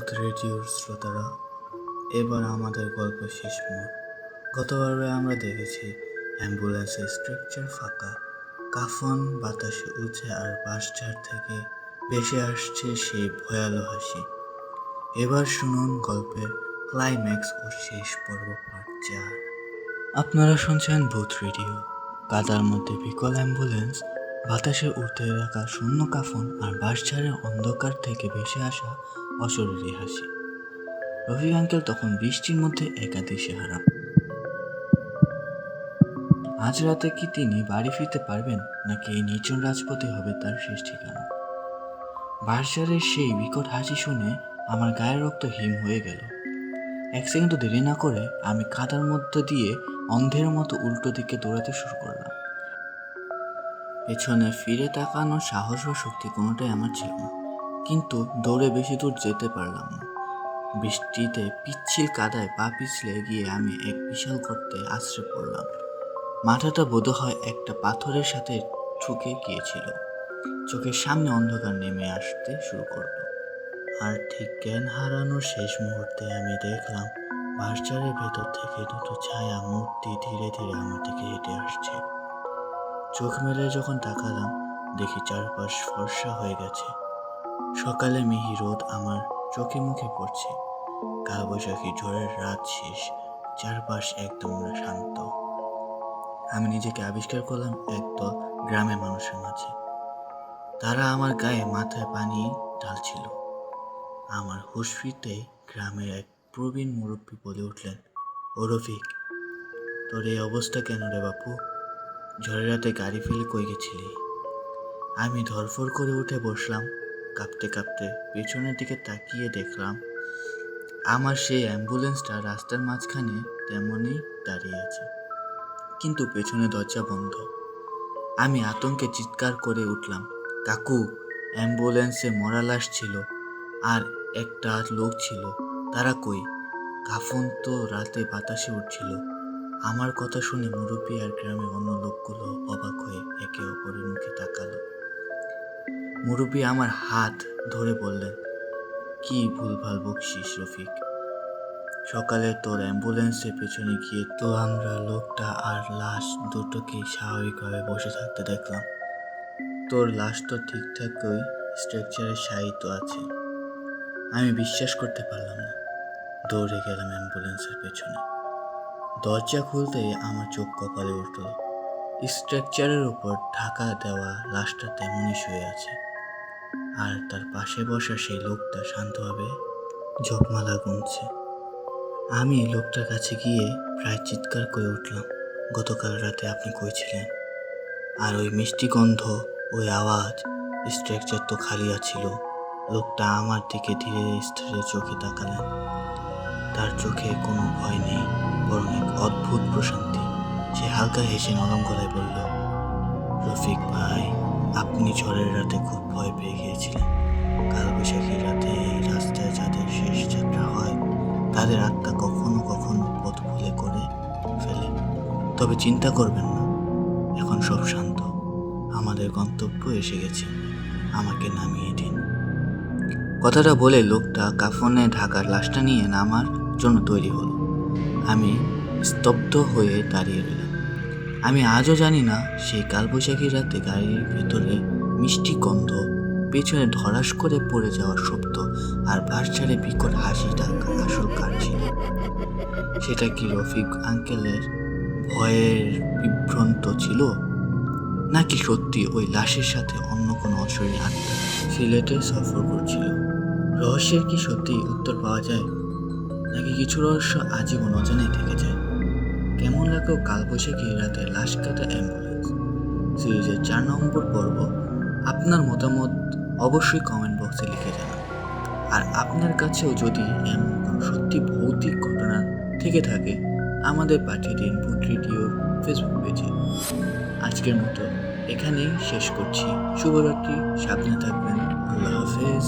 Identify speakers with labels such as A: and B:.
A: ভূত রেডিওর শ্রোতারা, এবার আমাদের গল্প শেষ মোড়। গতবারে আমরা দেখেছি অ্যাম্বুলেন্সের স্ট্রাকচার ফাঁকা, কাফন বাতাসে উঠছে আর বাসঝাড় থেকে ভেসে আসছে সেই ভয়ালো হাসি। এবার শুনুন গল্পের ক্লাইম্যাক্স ও শেষ পর্ব পার্ট 4। আপনারা শুনছেন ভূত রেডিও। কাদার মধ্যে বিকল অ্যাম্বুলেন্স, বাতাসে উঠতে রাখা শূন্য কাফন আর বাসঝাড়ের অন্ধকার থেকে ভেসে আসা অশরীরী হাসি। রফিক আঙ্কেল তখন বৃষ্টির মধ্যে একা দিশেহারা। আজ রাতে কি তিনি বাড়ি ফিরতে পারবেন, নাকি এই নির্জন রাজপথে হবে তার শেষ ঠিকানা? বাসঝাড়ের সেই বিকট হাসি শুনে আমার গায়ের রক্ত হিম হয়ে গেল। এক সেকেন্ডও দেরি না করে আমি কাদার মধ্যে দিয়ে অন্ধের মতো উল্টো দিকে দৌড়াতে শুরু করলাম। পেছনে ফিরে তাকানোর সাহস বা শক্তি কোনোটাই আমার ছিল না, কিন্তু দৌড়ে বেশি দূর যেতে পারলাম না। বৃষ্টিতে পিচ্ছিল কাদায় পা পিছলে গিয়ে আমি এক বিশাল গর্তে আছড়ে পড়লাম। মাথাটা বোধহয় একটা পাথরের সাথে ঠুকে গিয়েছিল। চোখের সামনে অন্ধকার নেমে আসতে শুরু করলো, আর ঠিক জ্ঞান হারানোর শেষ মুহূর্তে আমি দেখলাম বাসঝাড়ের ভেতর থেকে দুটো ছায়া মূর্তি ধীরে ধীরে আমার দিকে হেঁটে আসছে। চোখ মেলে যখন তাকালাম, দেখি চারপাশ ফর্সা হয়ে গেছে। সকালে মিহি রোদ আমার চোখে মুখে পড়ছে। কালবৈশাখী ঝড়ের রাত শেষ, চারপাশ একদম শান্ত। আমি নিজেকে আবিষ্কার করলাম একদল গ্রামের মানুষের মাঝে। তারা আমার গায়ে মাথায় পানি ঢালছিল। আমার হুঁশ ফিরতেই গ্রামের এক প্রবীণ মুরব্বী বলে উঠলেন, ও রফিক, তোর এই অবস্থা কেন রে বাপু? ঝড়ের রাতে গাড়ি ফেলে কই গেছিলি? আমি ধরফর করে উঠে বসলাম। কাঁপতে কাঁপতে পেছনের দিকে তাকিয়ে দেখলাম আমার সেই অ্যাম্বুলেন্সটা রাস্তার মাঝখানে তেমনই দাঁড়িয়ে আছে, কিন্তু পেছনে দরজা বন্ধ। আমি আতঙ্কে চিৎকার করে উঠলাম, কাকু, অ্যাম্বুলেন্সে মরা লাশ ছিল, আর একটা লোক ছিল, তারা কই? কাফন তো রাতে বাতাসে উঠছিল। আমার কথা শুনে মুরব্বী আর গ্রামের অন্য লোকগুলো অবাক হয়ে একে অপরের মুখে তাকালো। মুরব্বী আমার হাত ধরে বললেন, কি ভুলভাল বকছিস রফিক? সকালে তোর অ্যাম্বুলেন্সের পেছনে গিয়ে তো আমরা লোকটা আর লাশ দুটোকেই স্বাভাবিকভাবে বসে থাকতে দেখলাম। তোর লাশ তো ঠিকঠাকই স্ট্রাকচারে শায়িত আছে। আমি বিশ্বাস করতে পারলাম না। দৌড়ে গেলাম অ্যাম্বুলেন্সের পেছনে। দরজা খুলতেই আমার চোখ কপালে উঠল। স্ট্রাকচারের উপর ঢাকা দেওয়া লাশটা তেমনই শুয়ে আছে, আর তার পাশে বসা সেই লোকটা শান্তভাবে জপমালা গুনছে। আমি লোকটার কাছে গিয়ে প্রায় চিৎকার করে উঠলাম, গতকাল রাতে আপনি কই ছিলেন? আর ওই মিষ্টি গন্ধ, ওই আওয়াজ, স্ট্রাকচার তো খালি আছিল। লোকটা আমার দিকে ধীরে স্থির চোখে তাকালেন। তার চোখে কোনো ভয় নেই, বরং এক অদ্ভুত প্রশান্তি। সে হালকা হেসে নরম গলায় বলল, রফিক ভাই, আপনি ঝড়ের রাতে খুব ভয় পেয়ে গিয়েছিলেন। কালবৈশাখীর রাতে এই রাস্তায় যাদের শেষ যাত্রা হয়, তাদের আত্মা কখনো কখনো পথ ভুলে করে ফেলে। তবে চিন্তা করবেন না, এখন সব শান্ত। আমাদের গন্তব্য এসে গেছে, আমাকে নামিয়ে দিন। কথাটা বলে লোকটা কাফনে ঢাকার লাশটা নিয়ে নামার জন্য তৈরি হলো। আমি স্তব্ধ হয়ে দাঁড়িয়ে রইলাম। আমি আজও জানি না সেই কালবৈশাখী রাতে গাড়ির ভেতরে মিষ্টি গন্ধ, পেছনে ধরাস করে পড়ে যাওয়ার শব্দ আর বাসঝাড়ে বিকট হাসিটা আসল কার ছিল। সেটা কি রফিক আঙ্কেলের ভয়ের বিভ্রান্ত ছিল, নাকি সত্যি ওই লাশের সাথে অন্য কোনো অশরীরী আত্মা সিলেটে সফর করছিল? রহস্যের কি সত্যি উত্তর পাওয়া যায়, নাকি কিছু রহস্য আজীবন অজানাই থেকে যায়? কেমন লাগলো কালবৈশাখী রাতে লাশ কাটা অ্যাম্বুলেন্স সিরিজের 4 নম্বর পর্ব? আপনার মতামত অবশ্যই কমেন্ট বক্সে লিখে জানান। আর আপনার কাছেও যদি এমন কোনো সত্যি ভৌতিক ঘটনা থেকে থাকে, আমাদের পাঠিয়ে দিন ভূত রেডিওর ফেসবুক পেজে। আজকের মতো এখানেই শেষ করছি। শুভরাত্রি, সাবধানে থাকবেন, আল্লাহ হাফেজ।